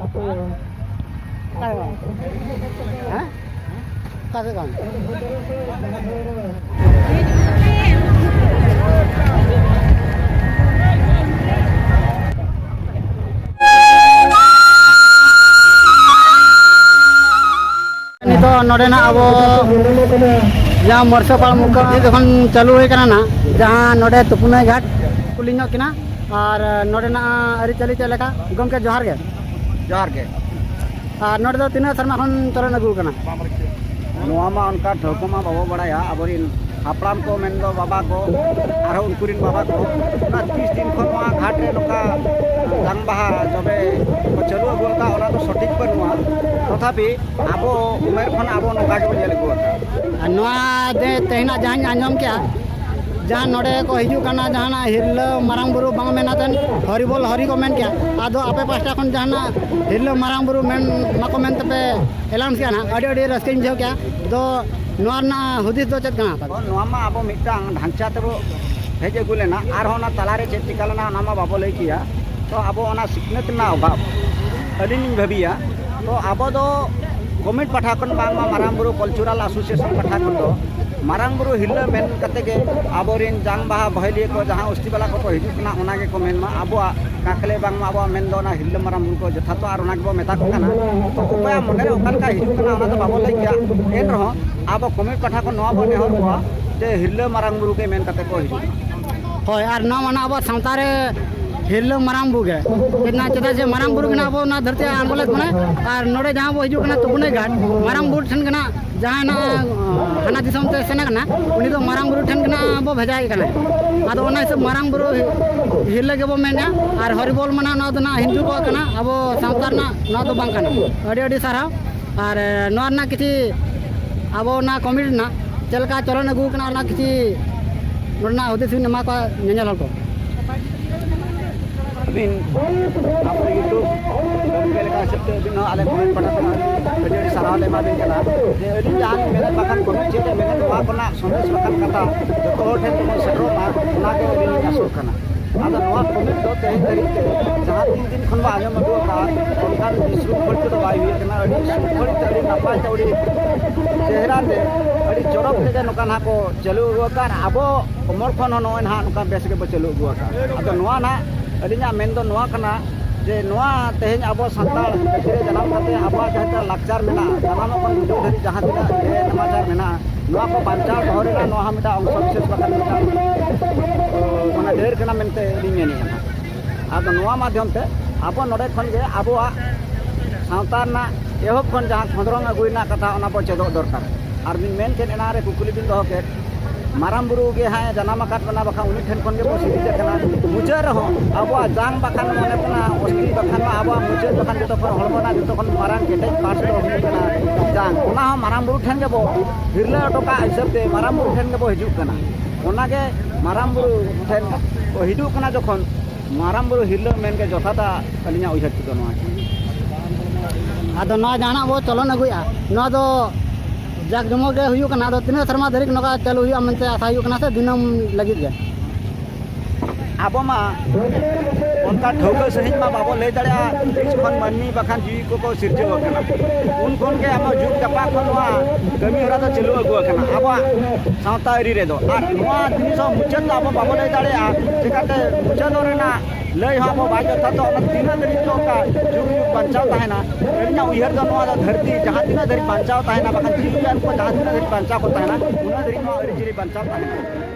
तो नोडेना अब जहाँ मरसोपाल मुका जखन चालू हो ना जहाँ नोडे तुपुना घाट कुलिंग किना और नोडेना अरिचाली चलेका गमके जोहार गे और नोडे तीन शर्मा खन चलन अगू कना उनका ठोकमा बाबा बड़ा अबरिन हापड़ाम को मेन दो बाबा को आरो उनकुरिन बाबा को 30 दिन खन घाट रे नोका जंग बाहा जबे चलू अगू का ओना तो सठिक बनुआ तथापि आबो उमेर खन आबो नोका के जेल को नोआ दे तेहना जहां आंजम क्या जहाँ नोडे को हिजू कना जहां हिरलो मारांग बुरु बांग मेनातन हरिबोल हरि को मेन क्या आदो आपे पास्टा खन जहां हिरलो मारांग बुरु मेन माको मेन तपे एलाउंस क्या ना अडी अडी रस्किन जो क्या दो नोआ ना हुदिस दो चत कना नोआ मा आबो मिटांग ढांचा तबो हेज गुलेना आर होना तलारे चेत चिकालना नामा बाबो लई किया तो आबो ओना सिकनेत ना अभाव अलिनी भाबिया तो आबो दो गवर्नमेंट पाठा खन बांग मारांग बुरु कल्चरल एसोसिएशन पाठा खन दो मारांग बुरु हिल्ला मेन कते के आबोरिन जांग बाहा बहली को जहां उस्ती वाला को हिजुकना ओना के को मेन मा आबोआ काकले बांग मा आबो मेन दो ना हिल्ला मारांग बुरु को जथा तो आर ओना के बो मेता को काना तो उपाय मने ओकल का हिजुकना ओना तो बाबो लई गया एन रहो आबो कमेंट पाठा को नवा बने हर को जे हिल्ला मारांग बुरु के मेन कते को हिजुक होय आर ना माना आबो संतारे हिरलो मारांग बुगे इतना चदा से मारांग बुरु कना अब ना धरते आंदोलन बने और नोडे जहां वो हिजू कना तुपुने घाट मारांग बुरु ठन कना जहां ना हाना दिसम ते सेना कना उनी तो मारांग बुरु ठन कना अब भेजाई कना आदो ओना सब मारांग बुरु हिरले के बो मेना और हरिबोल मना ना तो ना हिंदू को कना अब संतार ना ना तो बांग कना अडी अडी सारा और नोर ना किछि अब ना कमिटी ना चलका चलन अगु कना ना किछि नोना उद्देश्य नमा को नेनल को बिन आप यूट्यूब के का सबते दिन आले कमेंट पढ़ा वीडियो सारा ले मा बिन कना जे अली जान मेरे बखन कमेंट जे मेरे तो वाकना संदेश बखन कथा जो तो ठे तो सेरो ना ना के अली आसो कना आदा नवा कमेंट दो ते तरीके जहां 3 दिन खन बा आजम दो का उनका विश्व फल तो बाई हुई कना अली फल तड़ी नपाय तड़ी चेहरा ते अली चरक ते नका ना को चलू का आबो उमर खन न ना नका बेस के चलू का आदा नवा ना अलिना मेन दो नवा कना जे नवा तेहेन आबो संताल रे जनाम कते आबा जहां लाकचार मेना जनाम को वीडियो धरी जहां तिना समाचार मेना नवा को बांचा धरे ना नवा मिटा अंश विशेष बकन मना ढेर कना मेनते लिमेनी कना आदो नवा माध्यम ते आबो नडे खन जे आबो सावतार ना एहो खन जहां खंदरंग अगुइना कथा ओना बो चेदो दरकार आर बिन मेन केन एना रे कुकुली बिन दो के मारांग बुरु के हाँ जनाम काट बना बखा उनी ठेन खन के बो सिद्धि कना मुझे रहो अब जांग बखान मने पना ओस्ती बखान मा अब मुझे बखान जो तो हलमना जो तो मारांग केटे पास तो हुई कना जांग ओना मारांग बुरु ठेन के बो हिरले टोका हिसाब ते मारांग बुरु ठेन के बो हिजु कना ओना के मारांग बुरु ठेन को हिजु कना जखन मारांग बुरु हिरले मेन के जथाता अलिना उइहर तो नवा आदो ना जाना वो चलन अगुया ना दो जाक जमो के हुयु कना दो तीन शर्मा धरिक नका चलु हुयु मनते आशा हुयु कना से दिनम लगित गे आबो मा उनका ठोकर सहित मा बाबो ले दड़या खन मन्नी बखान जीवी को सिरजे कना उन कोन के हम जुग कपा खनवा कमी हरा तो चलु अगु कना आबो सावता एरी रे दो आर नवा जिनिस मुचत आबो बाबो ले दड़या चिकाते मुचत रेना लय हम बाजो था तो तीन दरी तो का जुग जुग बचाव ताहेना एना उहर दो नवा धरती जहां तीन दरी बचाव ताहेना बखान जीवी को जहां तीन दरी बचाव को ताहेना उना दरी नवा एरी जिरी बचाव ताहेना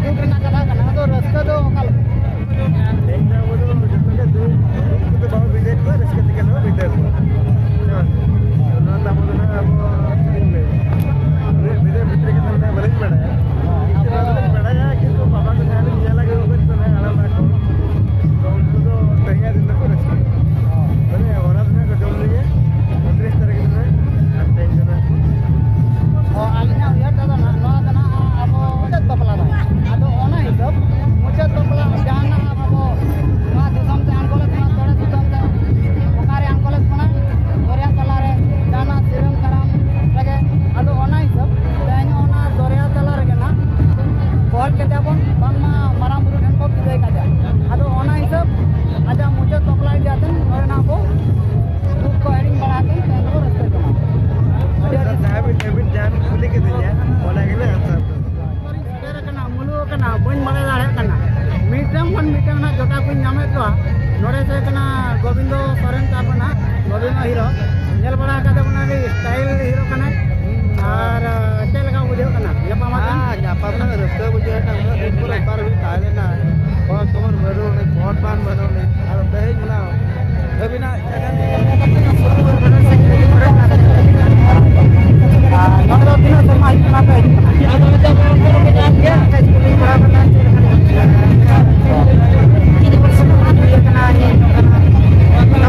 दुख रना कथा कना तो रस्ता दो ओकाल तेंगा वो तो जतने दुख तो बाबू बिदेर को रस्के के लो बिदेर ना तामो ना अब दिन में बिदेर बिदेर के तरह बलक पड़ा है बलक पड़ा है कि तो बाबा को जाने दिया लगे ऊपर तो मैं आराम रखो तो उनको तो तैयार दिन को रस्के बने और अब मैं को जम लिए अंदर इस तरह के टेंशन है और आलिना उयार दादा ना कना अब मुचत बपला दा आदो ओना हिसाब मुचत बपला जाना अब ᱱᱚᱣᱟ ᱫᱤᱥᱚᱢ ᱛᱮ ᱟᱬᱜᱚᱞᱮᱫ ᱠᱟᱱᱟ ᱛᱚᱲᱮ ᱫᱤᱥᱚᱢ ᱛᱮ ᱚᱠᱟᱨᱮ ᱟᱬᱜᱚᱞᱮᱫ ᱠᱟᱱᱟ ᱫᱚᱨᱭᱟ ᱛᱟᱞᱟᱨᱮ ᱡᱟᱦᱟᱱᱟᱜ ᱥᱤᱨᱟᱹᱢ ᱠᱟᱨᱟᱢ ᱨᱮᱜᱮ ᱟᱫᱚ ᱚᱱᱟ ᱦᱤᱥᱟᱹᱵ ᱛᱮᱦᱮᱧ ᱚᱱᱟ ᱫᱚᱨᱭᱟ ᱛᱟᱞᱟ ᱨᱮᱜᱮ ᱱᱟᱜ ᱠᱚᱞ ᱠᱮᱫᱟ ᱵᱚᱱ ᱵᱟᱝᱢᱟ ᱢᱟᱨᱟᱝ ᱵᱩᱨᱩ ᱴᱷᱮᱱ ᱠᱚ ᱵᱤᱫᱟᱹᱭ ᱠᱟᱫᱮᱭᱟ ᱟᱫᱚ ᱚᱱᱟ ᱦᱤᱥᱟᱹᱵ ᱟᱡᱟᱜ ᱢᱩᱪᱟᱹᱫ ᱵᱟᱯᱞᱟ ᱤᱫᱤᱭᱟᱛᱮᱱ ᱱᱚᱰᱮᱱᱟᱜ ᱠᱚ ᱫᱩᱠ ᱠᱚ ᱦᱤᱲᱤᱧ ᱵᱟᱲᱟ ᱠᱟᱛᱮ ᱛᱮᱦᱮᱧ ᱫᱚᱠᱚ ᱨᱟᱹᱥᱠᱟᱹᱜ ᱠᱟᱱᱟ ᱟᱹᱰᱤ ᱟᱹᱰᱤ साहब जान खुली के दिया बोला गया साहब सेटर कना मुलु कना बन बड़े दाड़े कना मीटम बन मीटम ना जोटा को नामे तो नोड़े से कना गोविंदो सोरेन तापना गोविंदो हीरो नेल बड़ा काते बना रे स्टाइल हीरो कना और चल का बुझे कना यपा माता जापा ना रस्ते बुझे ना पूरा पार भी ताले ना और तुमर मरो ने बहुत पान बनो ने और दहेज ना अभी ना नंबर दिन से माइक ना पे आदो जब के जान के स्कूल बड़ा बना किने पर सब माने ये कना है कना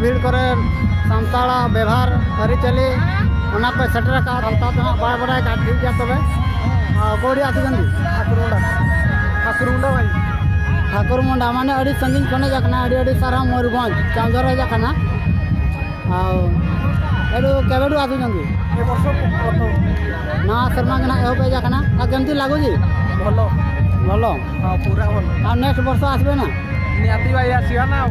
भीड़ करे सामताड़ा व्यवहार अरिचली ओना पे सेटर का हल्ता तो बड़ा बड़ा का ठीक गया तबे कोड़ी आती गंदी ठाकुरुंडा भाई ठाकुरमुंडा माने अड़ी संगीन खने जाकना अड़ी सारा मयूरभंज चांदर जाकना आ एडो केबेडू आती गंदी ए वर्ष ना शर्मा गना एहो पे जाकना आ गंदी लागो जी भलो भलो हां पूरा भलो आ नेक्स्ट वर्ष आसबे ना नियाती भाई आसीहा ना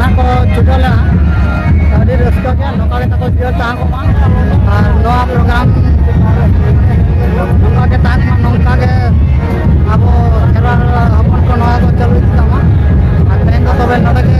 ᱱᱟᱦᱟᱜ ᱠᱚ ᱪᱷᱩᱴᱟᱹᱣ ᱞᱮᱱᱟ ᱟᱹᱰᱤ ᱨᱟᱹᱥᱠᱟᱹ ᱜᱮ ᱱᱚᱝᱠᱟ ᱜᱮ ᱛᱟᱠᱚ ᱡᱤᱭᱟᱹᱲ ᱛᱟᱦᱮᱸ ᱠᱚᱜ ᱢᱟ ᱟᱨ ᱱᱚᱣᱟ ᱯᱨᱳᱜᱨᱟᱢ ᱱᱚᱝᱠᱟ ᱜᱮ ᱛᱟᱦᱮᱸ ᱠᱚᱜ ᱢᱟ ᱱᱚᱝᱠᱟ ᱜᱮ ᱟᱵᱚ ᱠᱷᱮᱨᱣᱟᱲ ᱦᱚᱯᱚᱱ ᱠᱚ ᱱᱚᱣᱟ ᱠᱚ ᱪᱟᱹᱞᱩ ᱤᱫᱤ ᱛᱟᱢᱟ ᱟᱨ ᱛᱮᱦᱮᱧ ᱫᱚ ᱛᱚᱵᱮ ᱱᱚᱰᱮ ᱜᱮ